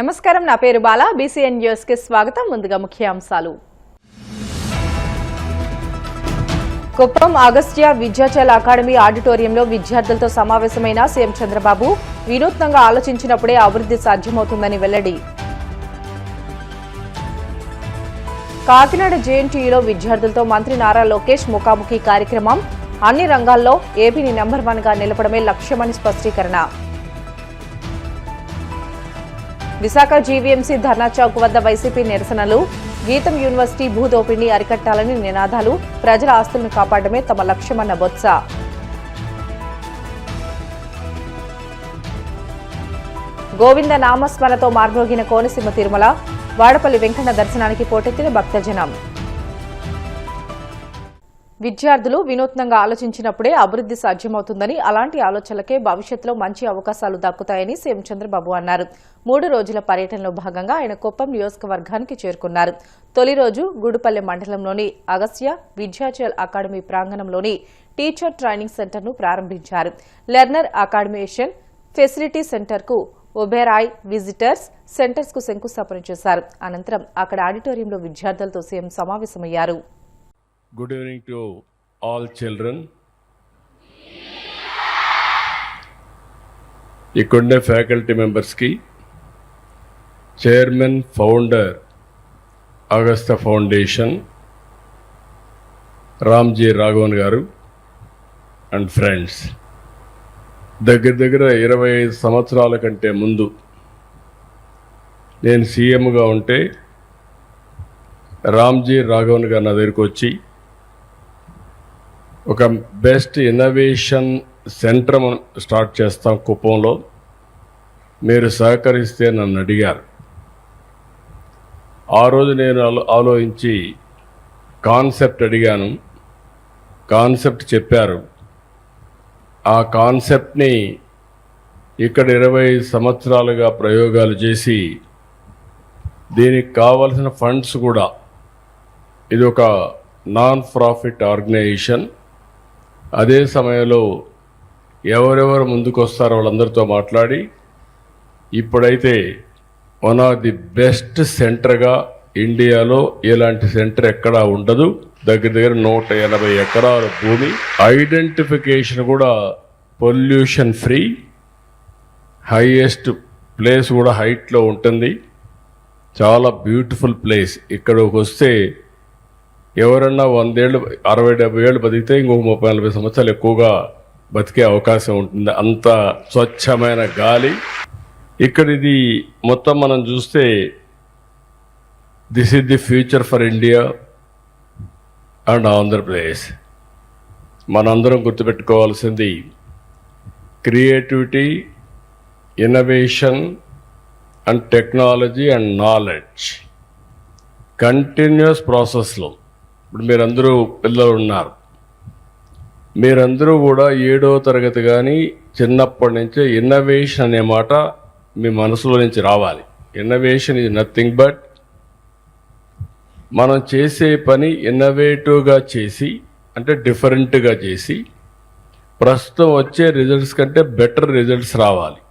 నమస్కారం, నా పేరు బాల. బీసీఎన్ న్యూస్ కి స్వాగతం. ముందుగా ముఖ్యాంశాలు. కుప్పం అగస్త్య విద్యాచల్ అకాడమీ ఆడిటోరియంలో విద్యార్థులతో సమావేశమైన సీఎం చంద్రబాబు వినూత్నంగా ఆలోచించినప్పుడే అభివృద్ధి సాధ్యమవుతుందని వెల్లడి. కాకినాడ జేఎన్టీయూలో విద్యార్థులతో మంత్రి నారా లోకేష్ ముఖాముఖి కార్యక్రమం. అన్ని రంగాల్లో ఏపీని నెంబర్ 1 గా నిలపడమే లక్ష్యమని స్పష్టీకరణ. విశాఖ జీవీఎంసీ ధర్నా చౌక్ వద్ద వైసీపీ నిరసనలు. గీతం యూనివర్సిటీ భూదోపిడిని అరికట్టాలని నినాదాలు. ప్రజల ఆస్తులను కాపాడమే తమ లక్ష్యమన్న బొత్స. గోవింద నామస్మరణతో మార్మోగిన కోనసీమ తిరుమల. వాడపల్లి వెంకన్న దర్శనానికి పోటెత్తిన భక్తజనం. విద్యార్థులు వినూత్నంగా ఆలోచించినప్పుడే అభివృద్ధి సాధ్యమవుతుందని, అలాంటి ఆలోచనలకే భవిష్యత్తులో మంచి అవకాశాలు దక్కుతాయని సీఎం చంద్రబాబు అన్నారు. 3 రోజుల పర్యటనలో భాగంగా ఆయన కుప్పం నియోజకవర్గానికి చేరుకున్నారు. తొలి రోజు గుడుపల్లె మండలంలోని Agastya Vidyachal academy ప్రాంగణంలోని teacher training సెంటర్ను ప్రారంభించారు. లెర్నర్ అకాడమియేషన్ ఫెసిలిటీ సెంటర్కు ఒబెరాయ్ విజిటర్స్ సెంటర్స్ కు శంకుస్థాపన చేశారు. అనంతరం అక్కడ ఆడిటోరియంలో విద్యార్థులతో సీఎం సమావేశమయ్యారు. Good evening to all children. ఇక్కడుండే ఫ్యాకల్టీ మెంబర్స్కి, chairman founder Agastya foundation Ramji Raghavan గారు అండ్ ఫ్రెండ్స్, దగ్గర 25 సంవత్సరాల కంటే ముందు నేను సీఎంగా ఉంటే రామ్జీ రాఘవన్ గారు నా దగ్గరికి వచ్చి ఒక బెస్ట్ ఇన్నోవేషన్ సెంటర్ మనం స్టార్ట్ చేస్తాం కుప్పంలో, మీరు సహకరిస్తే నన్ను అడిగారు. ఆ రోజు నేను ఆలోచించి కాన్సెప్ట్ అడిగాను, కాన్సెప్ట్ చెప్పారు. ఆ కాన్సెప్ట్ని ఇక్కడ 25 సంవత్సరాలుగా ప్రయోగాలు చేసి దీనికి కావలసిన ఫండ్స్ కూడా, ఇది ఒక నాన్ ప్రాఫిట్ ఆర్గనైజేషన్, అదే సమయంలో ఎవరెవరు ముందుకు వస్తారో వాళ్ళందరితో మాట్లాడి ఇప్పుడైతే వన్ ఆఫ్ ది బెస్ట్ సెంటర్గా ఇండియాలో ఇలాంటి సెంటర్ ఎక్కడా ఉండదు. దగ్గర 180 ఎకరాల భూమి, ఐడెంటిఫికేషన్ కూడా పొల్యూషన్ ఫ్రీ, హైయెస్ట్ ప్లేస్ కూడా హైట్లో ఉంటుంది. చాలా బ్యూటిఫుల్ ప్లేస్. ఇక్కడికి వస్తే ఎవరన్నా 100 ఏళ్ళు 60-70 ఏళ్ళు బతికితే ఇంకొక 30-40 సంవత్సరాలు ఎక్కువగా బతికే అవకాశం ఉంటుంది. అంత స్వచ్ఛమైన గాలి ఇక్కడ. ఇది మొత్తం మనం చూస్తే this is the future for India and Andhra Pradesh. మనందరం గుర్తుపెట్టుకోవాల్సింది creativity, innovation and technology and knowledge continuous ప్రాసెస్లో. ఇప్పుడు మీరందరూ పిల్లలు ఉన్నారు, మీరందరూ కూడా 7వ తరగతి కానీ చిన్నప్పటి నుంచే ఇన్నోవేషన్ అనే మాట మీ మనసులో నుంచి రావాలి. ఇన్నోవేషన్ ఈజ్ నథింగ్ బట్ మనం చేసే పని ఇన్నోవేటివ్గా చేసి, అంటే డిఫరెంట్గా చేసి ప్రస్తుతం వచ్చే రిజల్ట్స్ కంటే బెటర్ రిజల్ట్స్ రావాలి.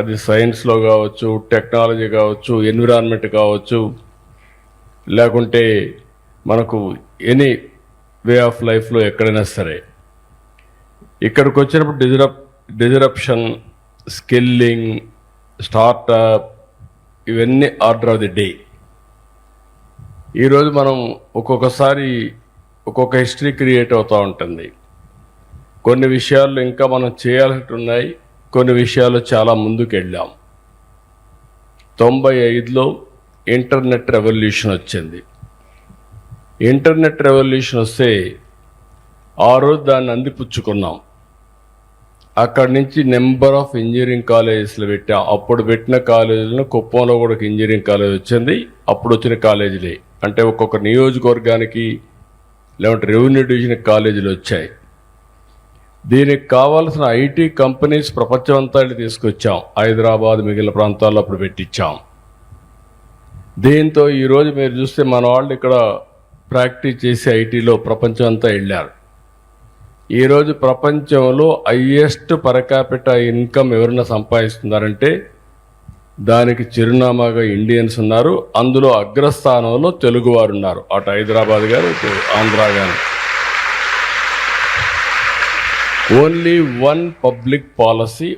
అది సైన్స్లో కావచ్చు, టెక్నాలజీ కావచ్చు, ఎన్విరాన్మెంట్ కావచ్చు, లేకుంటే మనకు ఎనీ వే ఆఫ్ లైఫ్లో ఎక్కడైనా సరే. ఇక్కడికి వచ్చినప్పుడు డిజరప్షన్, స్కిల్లింగ్, స్టార్టప్, ఇవన్నీ ఆర్డర్ ఆఫ్ ది డే. ఈరోజు మనం ఒక్కొక్కసారి ఒక్కొక్క హిస్టరీ క్రియేట్ అవుతూ ఉంటుంది. కొన్ని విషయాల్లో ఇంకా మనం చేయాల్సి ఉన్నాయి, కొన్ని విషయాలు చాలా ముందుకు వెళ్ళాం. 95లో ఇంటర్నెట్ రెవల్యూషన్ వచ్చింది. ఇంటర్నెట్ రెవల్యూషన్ వస్తే ఆ రోజు దాన్ని అందిపుచ్చుకున్నాం. అక్కడి నుంచి నెంబర్ ఆఫ్ ఇంజనీరింగ్ కాలేజెస్లు పెట్టాం. అప్పుడు పెట్టిన కాలేజీలను కుప్పంలో కూడా ఒక ఇంజనీరింగ్ కాలేజ్ వచ్చింది. అప్పుడు వచ్చిన కాలేజీలే, అంటే ఒక్కొక్క నియోజకవర్గానికి లేదంటే రెవెన్యూ డివిజన్ కాలేజీలు వచ్చాయి. దీనికి కావాల్సిన ఐటీ కంపెనీస్ ప్రపంచం అంతా తీసుకొచ్చాం. హైదరాబాద్, మిగిలిన ప్రాంతాల్లో అప్పుడు పెట్టించాం. దీంతో ఈరోజు మీరు చూస్తే మన వాళ్ళు ఇక్కడ ప్రాక్టీస్ చేసి ఐటీలో ప్రపంచం అంతా వెళ్ళారు. ఈరోజు ప్రపంచంలో హైయెస్ట్ పర్ క్యాపిటల్ ఇన్కమ్ ఎవరైనా సంపాదిస్తున్నారంటే దానికి చిరునామాగా ఇండియన్స్ ఉన్నారు. అందులో అగ్రస్థానంలో తెలుగువారు ఉన్నారు. అటు హైదరాబాద్ గారు, ఇటు ఆంధ్ర గారు. ఓన్లీ వన్ పబ్లిక్ పాలసీ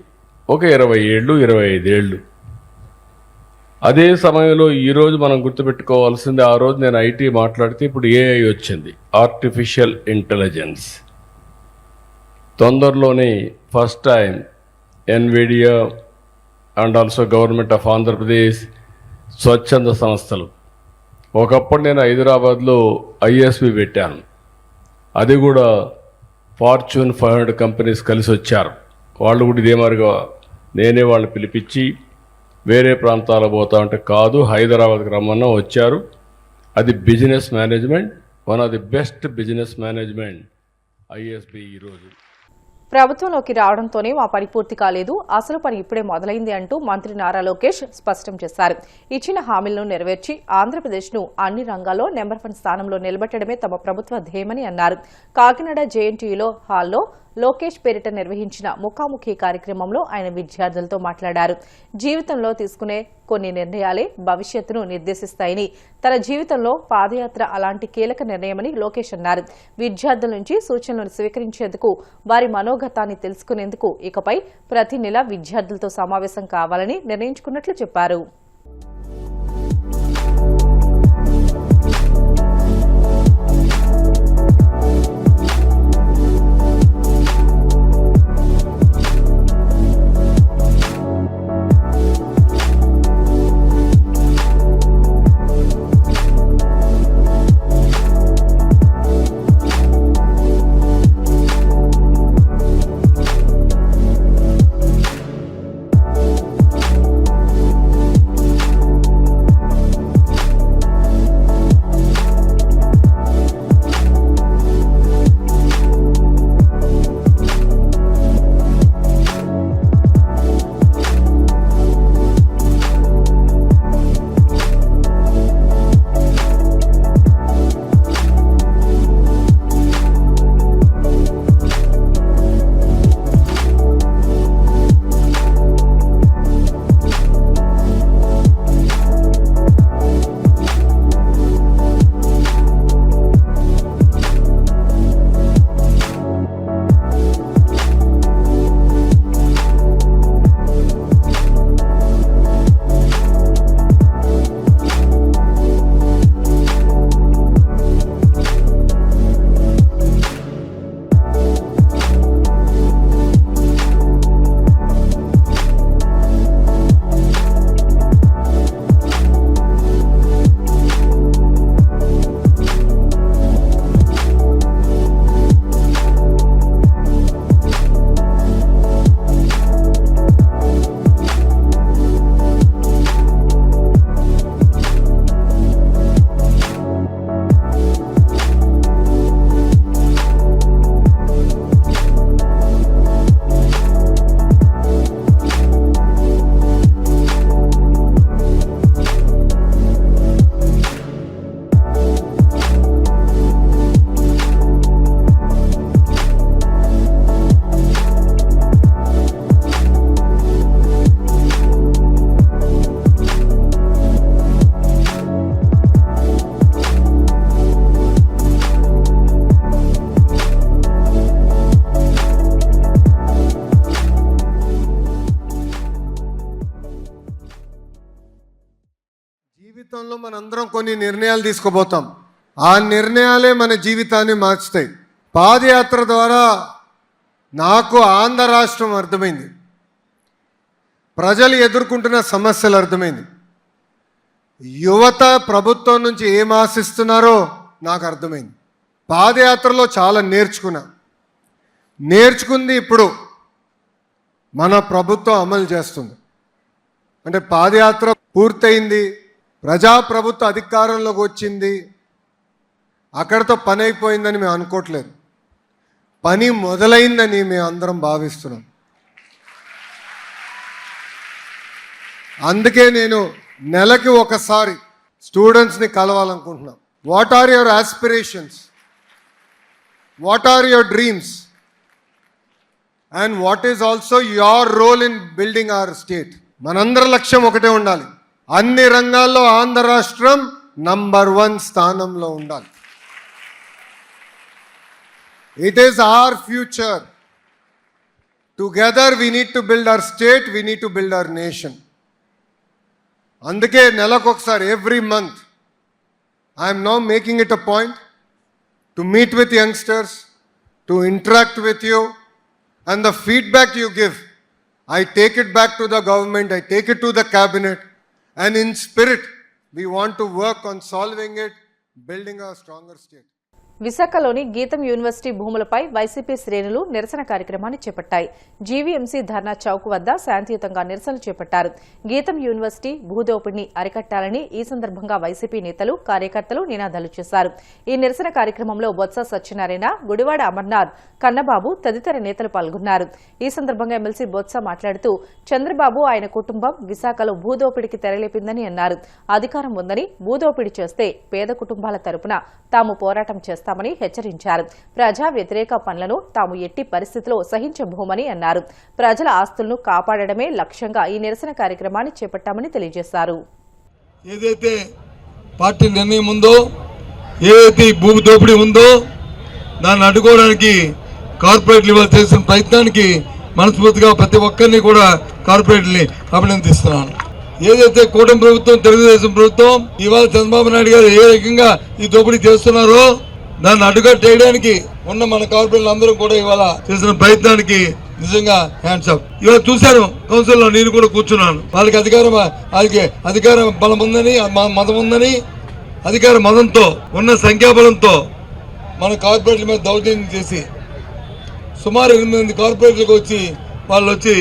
ఒక 20 ఏళ్ళు 25 ఏళ్ళు. అదే సమయంలో ఈరోజు మనం గుర్తుపెట్టుకోవాల్సింది, ఆ రోజు నేను ఐటీ మాట్లాడితే ఇప్పుడు ఏఐ వచ్చింది, ఆర్టిఫిషియల్ ఇంటెలిజెన్స్. తొందరలోనే first time Nvidia and also government of Andhra Pradesh, స్వచ్ఛంద సంస్థలు. ఒకప్పుడు నేను హైదరాబాద్లో ఐఎస్బి పెట్టాను. అది కూడా ఫార్చ్యూన్ 500 కంపెనీస్ కలిసి వచ్చారు. వాళ్ళు కూడా ఇదే మాదిరిగా నేనే వాళ్ళని పిలిపించి వేరే ప్రాంతాలు పోతా ఉంటే కాదు, హైదరాబాద్కి రమ్మన్నా వచ్చారు. అది business management, one of the best business management ISB ఈరోజు. ప్రభుత్వంలోకి రావడంతోనే మా పని పూర్తి కాలేదు, అసలు పని ఇప్పుడే మొదలైంది అంటూ మంత్రి నారా లోకేష్ స్పష్టం చేశారు. ఇచ్చిన హామీలను నెరవేర్చి ఆంధ్రప్రదేశ్ను అన్ని రంగాల్లో నెంబర్ 1 స్థానంలో నిలబెట్టడమే తమ ప్రభుత్వ ధ్యేయమని అన్నారు. కాకినాడ జేఎన్టీయూలో హాల్లో లోకేష్ పేరిట నిర్వహించిన ముఖాముఖి కార్యక్రమంలో ఆయన విద్యార్థులతో మాట్లాడారు. జీవితంలో తీసుకునే కొన్ని నిర్ణయాలే భవిష్యత్తును నిర్దేశిస్తాయని, తన జీవితంలో పాదయాత్ర అలాంటి కీలక నిర్ణయమని లోకేష్ అన్నారు. విద్యార్థుల నుంచి సూచనలను స్వీకరించేందుకు, వారి మనోగతాన్ని తెలుసుకునేందుకు ఇకపై ప్రతి నెల విద్యార్థులతో సమావేశం కావాలని నిర్ణయించుకున్నట్లు చెప్పారు. జీవితంలో మనందరం కొన్ని నిర్ణయాలు తీసుకోబోతాం. ఆ నిర్ణయాలే మన జీవితాన్ని మార్చుతాయి. పాదయాత్ర ద్వారా నాకు ఆంధ్ర రాష్ట్రం అర్థమైంది, ప్రజలు ఎదుర్కొంటున్న సమస్యలు అర్థమైంది, యువత ప్రభుత్వం నుంచి ఏం ఆశిస్తున్నారో నాకు అర్థమైంది. పాదయాత్రలో చాలా నేర్చుకుంది ఇప్పుడు మన ప్రభుత్వం అమలు చేస్తుంది. అంటే పాదయాత్ర పూర్తయింది, ప్రజాప్రభుత్వ అధికారంలోకి వచ్చింది, అక్కడితో పని అయిపోయిందని మేము అనుకోవట్లేదు. పని మొదలైందని మేము అందరం భావిస్తున్నాం. అందుకే నేను నెలకి ఒకసారి స్టూడెంట్స్ని కలవాలనుకుంటున్నాం. What are your aspirations, what are your dreams, and what is also your role in building our state. మనందరి లక్ష్యం ఒకటే ఉండాలి, అన్ని రంగాల్లో ఆంధ్ర రాష్ట్రం నంబర్ 1 స్థానంలో ఉండాలి. It is our future. Together we need to build our state, we need to build our nation. అందుకే నెలకొకసారి every month I'm now making it a point to meet with youngsters, to interact with you, and the feedback you give, I take it back to the government, I take it to the cabinet, and in spirit, we want to work on solving it, building a stronger state. విశాఖలోని గీతం university భూములపై YCP శ్రేణులు నిరసన కార్యక్రమాన్ని చేపట్టాయి. GVMC ధర్నా చౌక్ వద్ద శాంతియుతంగా నిరసన చేపట్టారు. గీతం యూనివర్సిటీ భూదోపిడిని అరికట్టాలని ఈ సందర్భంగా వైసీపీ నేతలు, కార్యకర్తలు నినాదాలు చేశారు. ఈ నిరసన కార్యక్రమంలో బొత్స సత్యనారాయణ, గుడివాడ అమర్నాథ్, కన్నబాబు తదితర నేతలు పాల్గొన్నారు. ఈ సందర్భంగా ఎమ్మెల్సీ బొత్స మాట్లాడుతూ చంద్రబాబు, ఆయన కుటుంబం విశాఖలో భూదోపిడికి తెరలేపిందని అన్నారు. అధికారం ఉందని భూదోపిడి చేస్తే పేద కుటుంబాల తరపున తాము పోరాటం చేస్తామని హెచ్చరించారు. ప్రజా వ్యతిరేక పనులను తాము ఎట్టి పరిస్థితిలో సహించబోమని అన్నారు. ప్రజల ఆస్తులను కాపాడడమే లక్ష్యంగా ఈ నిరసన కార్యక్రమాన్ని చేపట్టామని తెలియజేశారు. ఏదైతే పార్టీ నిర్ణయం ఉందో, ఏదైతే భూ దోపిడీ ఉందో, దాన్ని అడ్డుకోవడానికి కార్పొరేట్లు ఇవాళ చేసిన ప్రయత్నానికి మనస్ఫూర్తిగా ప్రతి ఒక్కరిని కూడా కార్పొరేట్ని అభినందిస్తున్నాను. ఏదైతే కూటమి ప్రభుత్వం, తెలుగుదేశం ప్రభుత్వం ఇవాళ చంద్రబాబు నాయుడు గారు ఏ రకంగా ఈ దోపిడీ చేస్తున్నారో దాన్ని అడ్డుకట్టేయడానికి ఉన్న మన కార్పొరేట్లు అందరూ కూడా ఇవాళ చేసిన ప్రయత్నానికి నిజంగా హ్యాండ్స్ అప్. ఇవాళ చూశాను కౌన్సిల్లో, నేను కూడా కూర్చున్నాను. వాళ్ళకి అధికార బలం ఉందని, మతం ఉందని, అధికార మతంతో ఉన్న సంఖ్యాబలంతో మన కార్పొరేట్ల మీద దౌర్జన్యం చేసి సుమారు 8 మంది కార్పొరేట్లకు వచ్చి వాళ్ళు వచ్చి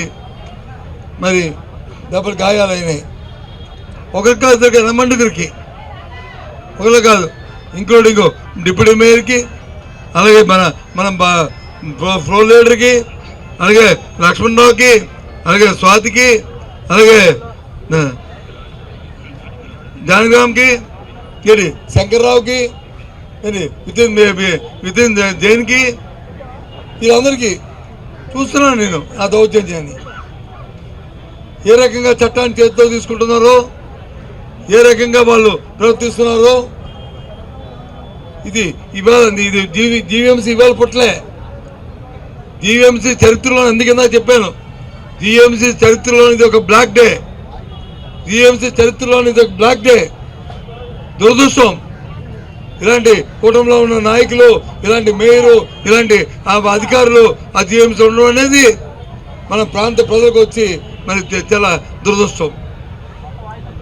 మరి దెబ్బలు గాయాలైనాయి. ఒకరికి కాదు, మండుగురికి, ఒకరు కాదు, ఇంక్లూడింగ్ డిప్యూటీ మేయర్కి, అలాగే మన ఫ్లోర్ లీడర్కి, అలాగే లక్ష్మణరావుకి, అలాగే స్వాతికి, అలాగే జానగ్రామ్కి, శంకర్రావుకి, వితిన్ జైన్కి, వీళ్ళందరికీ చూస్తున్నాను నేను ఆ దౌర్జన్యాన్ని. ఏ రకంగా చట్టాన్ని చేతితో తీసుకుంటున్నారో, ఏ రకంగా వాళ్ళు ప్రవర్తిస్తున్నారో. ఇది ఇవాళ జీవీఎంసీ ఇవాళ పుట్టలే. జీవీఎంసీ చరిత్రలో, అందుకే చెప్పాను, జీవీఎంసీ చరిత్రలో ఇది ఒక బ్లాక్ డే. జీవీఎంసీ చరిత్రలో ఇది ఒక బ్లాక్ డే. దురదృష్టం ఇలాంటి కూటమిలో ఉన్న నాయకులు, ఇలాంటి మేయరు, ఇలాంటి అధికారులు ఆ జీవీఎంసీ ఉండడం అనేది మన ప్రాంత ప్రజలకు వచ్చి మరి చాలా దురదృష్టం.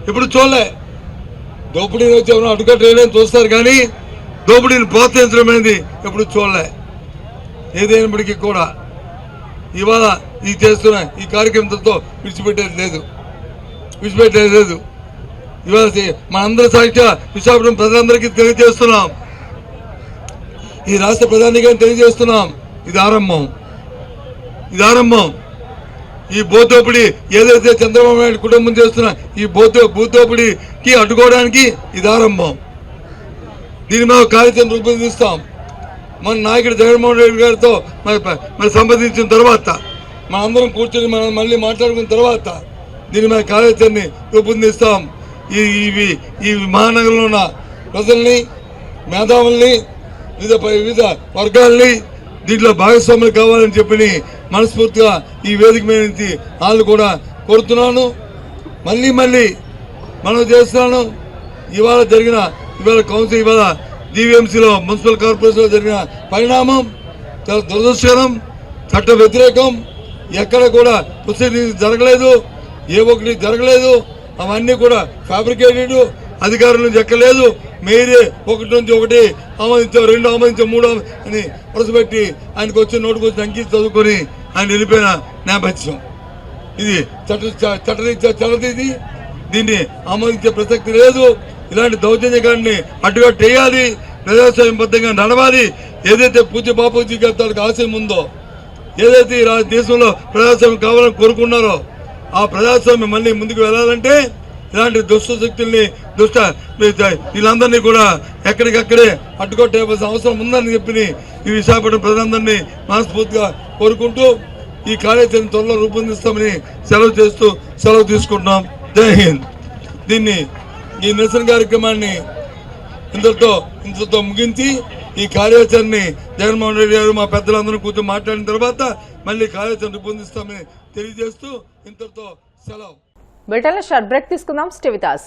ఇప్పుడు చూడలే, దోపిడీని వచ్చి ఎవరైనా అడ్డుకట్టేయడం చూస్తారు కానీ దోపిడీని ప్రోత్సహించడం అనేది ఎప్పుడు చూడలే. ఏదైనప్పటికీ కూడా ఇవాళ ఈ చేస్తున్న ఈ కార్యక్రమంతో విడిచిపెట్టేది లేదు. ఇవాళ మనందరి సాక్షిగా విశాఖపట్నం ప్రజలందరికీ తెలియజేస్తున్నాం, ఈ రాష్ట్ర ప్రధానిగా తెలియజేస్తున్నాం, ఇది ఆరంభం. ఈ భూదోపిడీ ఏదైతే చంద్రబాబు నాయుడు కుటుంబం చేస్తున్న ఈ భూదోపిడీకి అడ్డుకోవడానికి ఇది ఆరంభం. దీని మీద కార్యాచరణ రూపొందిస్తాం. మన నాయకుడు జగన్మోహన్ రెడ్డి గారితో మరి సంప్రదించిన తర్వాత, మనందరం కూర్చొని మనం మళ్ళీ మాట్లాడుకున్న తర్వాత దీని మీద కార్యాచరణని రూపొందిస్తాం. ఈ మహానగరంలో ఉన్న ప్రజల్ని, మేధావుల్ని, వివిధ వర్గాల్ని దీంట్లో భాగస్వాములు కావాలని చెప్పి మనస్ఫూర్తిగా ఈ వేదిక మీద నుంచి వాళ్ళు కూడా కోరుతున్నాను. మళ్ళీ మనం చేస్తున్నాను. ఇవాళ కౌన్సిల్, ఇవాళ జీవీఎంసీలో మున్సిపల్ కార్పొరేషన్లో జరిగిన పరిణామం చాలా దురదృష్టకరం, చట్ట వ్యతిరేకం. ఎక్కడ కూడా ప్రొసీడింగ్స్ జరగలేదు, ఏ ఒక్కటి జరగలేదు. అవన్నీ కూడా ఫ్యాబ్రికేటెడ్, అధికారుల నుంచి ఎక్కలేదు. మీరే ఒకటి నుంచి ఒకటి ఆమోదించాం, 2 ఆమోదించాం, 3 అని వరుసపెట్టి ఆయనకు వచ్చి నోటుకు వచ్చి అంకి చదువుకొని ఆయన వెళ్ళిపోయిన నేపథ్యం. ఇది చట్టరీత్యా చల్లది. దీన్ని ఆమోదించే ప్రసక్తి లేదు. ఇలాంటి దౌర్జన్యకాన్ని అడ్డుకట్టేయాలి, ప్రజాస్వామ్యబద్ధంగా నడవాలి. ఏదైతే పూజ్య బాపూజీ గారి తాలూకు ఆశయం ఉందో, ఏదైతే ఈ దేశంలో ప్రజాస్వామ్యం కావాలని కోరుకున్నారో ఆ ప్రజాస్వామ్యం మళ్ళీ ముందుకు వెళ్ళాలంటే ఇలాంటి దుష్ట శక్తుల్ని, వీళ్ళందరినీ కూడా ఎక్కడికక్కడే అడ్డుకొట్టేవలసిన అవసరం ఉందని చెప్పి ఈ విశాఖపట్నం ప్రజలందరినీ మనస్ఫూర్తిగా కోరుకుంటూ ఈ కార్యాచరణ త్వరలో రూపొందిస్తామని సెలవు చేస్తూ సెలవు తీసుకుంటున్నాం. జై హింద్. దీన్ని ఈ నిరసన కార్యక్రమాన్ని ఇంతతో ముగించి ఈ కార్యాచరణని జగన్మోహన్ రెడ్డి గారు మా పెద్దలందరూ కూర్చొని మాట్లాడిన తర్వాత మళ్ళీ కార్యాచరణ రూపొందిస్తామని తెలియజేస్తూ ఇంతటితో సెలవు. బ్రిటన్లో షార్ట్ బ్రేక్ తీసుకుందాం. Stay with us.